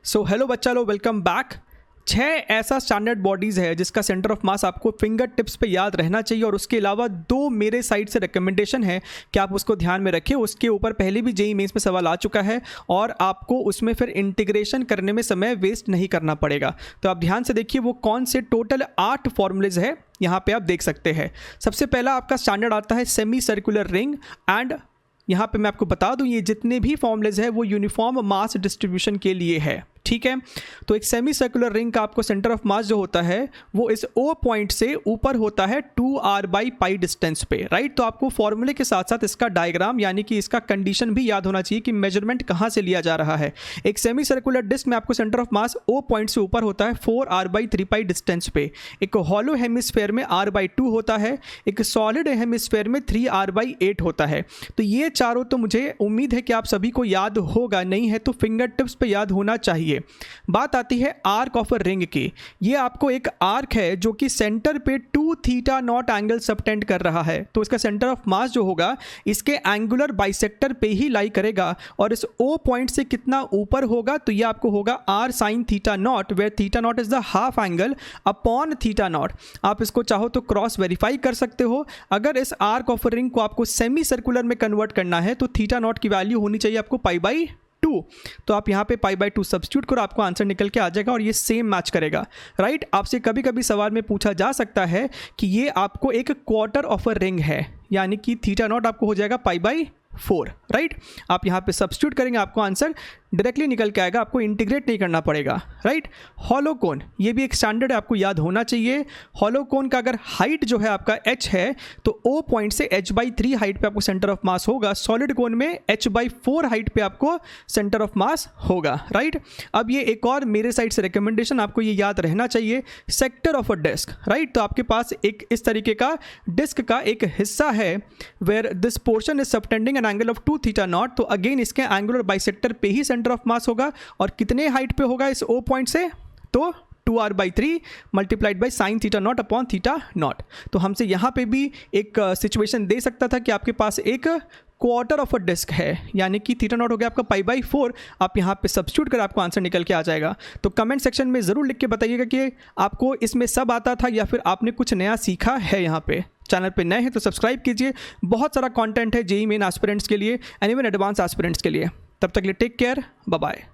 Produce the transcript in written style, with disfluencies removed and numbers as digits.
So hello बच्चा लो, welcome back. 6 ऐसा standard bodies है जिसका सेंटर ऑफ मास आपको फिंगर टिप्स पे याद रहना चाहिए, और उसके अलावा 2 मेरे साइड से रिकमेंडेशन है कि आप उसको ध्यान में रखें। उसके ऊपर पहले भी जेईई मेंस में सवाल आ चुका है और आपको उसमें फिर इंटीग्रेशन करने में समय वेस्ट नहीं करना पड़ेगा। तो आप ध्यान से देखिए वो कौन से टोटल 8 फॉर्मूलेज है यहाँ पे आप देख सकते हैं। सबसे पहला आपका स्टैंडर्ड आता है सेमी सर्कुलर रिंग, एंड यहाँ पे मैं आपको बता दूँ ये जितने भी फॉर्मूलेज है वो यूनिफॉर्म मास डिस्ट्रीब्यूशन के लिए है, ठीक है। तो एक सेमी सर्कुलर रिंग का आपको सेंटर ऑफ मास जो होता है वो इस O पॉइंट से ऊपर होता है 2r/π डिस्टेंस पे, राइट। तो आपको फॉर्मूले के साथ साथ इसका डायग्राम यानी कि इसका कंडीशन भी याद होना चाहिए कि मेजरमेंट कहाँ से लिया जा रहा है। एक सेमी सर्कुलर डिस्क में आपको centre of mass O point से ऊपर होता है 4r/3π डिस्टेंस पे। एक हॉलो हेमिस्फेयर में r/2 होता है, एक सॉलिड हेमिस्फेयर में 3r/8 होता है। तो ये चारों तो मुझे उम्मीद है कि आप सभी को याद होगा, नहीं है तो फिंगर टिप्स पे याद होना चाहिए। बात आती है आर्क ऑफ अ रिंग की। ये आपको एक आर्क है जो कि सेंटर पे 2θ0 एंगल सबटेंड कर रहा है। तो इसका सेंटर ऑफ मास जो होगा इसके एंगुलर बाइसेक्टर पे ही लाई करेगा, और इस O पॉइंट से कितना ऊपर होगा तो ये आपको होगा r sin θ0, where θ0 is the half angle upon θ0। आप इसको चाहो तो क्रॉस वेरीफाई कर सकते हो। अगर इस आर्क ऑफ रिंग को आपको सेमी सर्कुलर में कन्वर्ट करना है तो θ0 की वैल्यू होनी चाहिए आपको π/2। तो आप यहाँ पे π/2 सब्स्टिट्यूट करो, आपको आंसर निकल के आ जाएगा और ये सेम मैच करेगा, राइट। आपसे कभी कभी सवाल में पूछा जा सकता है कि ये आपको एक क्वार्टर ऑफ अ रिंग है, यानी कि θ0 आपको हो जाएगा π/4, राइट। आप यहाँ पे सब्स्टिट्यूट करेंगे, आपको आंसर डायरेक्टली निकल के आएगा, आपको इंटीग्रेट नहीं करना पड़ेगा, राइट। हॉलो कोन, ये भी एक स्टैंडर्ड है, आपको याद होना चाहिए। हॉलो कोन का अगर हाइट जो है आपका h है तो O पॉइंट से h/3 हाइट पे आपको सेंटर ऑफ मास होगा। सॉलिड कोन में h/4 हाइट पे आपको सेंटर ऑफ मास होगा, राइट। अब ये एक और मेरे साइड से रिकमेंडेशन आपको ये याद रहना चाहिए, sector of a disc, right. तो आपके पास एक इस तरीके का डिस्क का एक हिस्सा है where this portion is subtending an angle of 2θ0। तो अगेन इसके एंगुलर बाइसेक्टर पे ही सेंटर ऑफ मास होगा, और कितने हाइट पे होगा इस O पॉइंट से, तो 2r/3 multiplied by sine θ0 upon θ0। तो हमसे यहाँ पे भी एक सिचुएशन दे सकता था कि आपके पास एक क्वार्टर ऑफ अ डिस्क है, यानी कि θ0 हो गया आपका π/4। आप यहाँ पे सब्स्टिट्यूट कर आपको आंसर निकल के आ जाएगा। तो कमेंट सेक्शन में ज़रूर लिख के बताइएगा कि आपको इसमें सब आता था या फिर आपने कुछ नया सीखा है। यहाँ पे चैनल पे नए हैं तो सब्सक्राइब कीजिए, बहुत सारा कंटेंट है जेईई मेन एस्पिरेंट्स के लिए एंड इवन एडवांस एस्पिरेंट्स के लिए। तब तक के लिए टेक केयर, बाय बाय।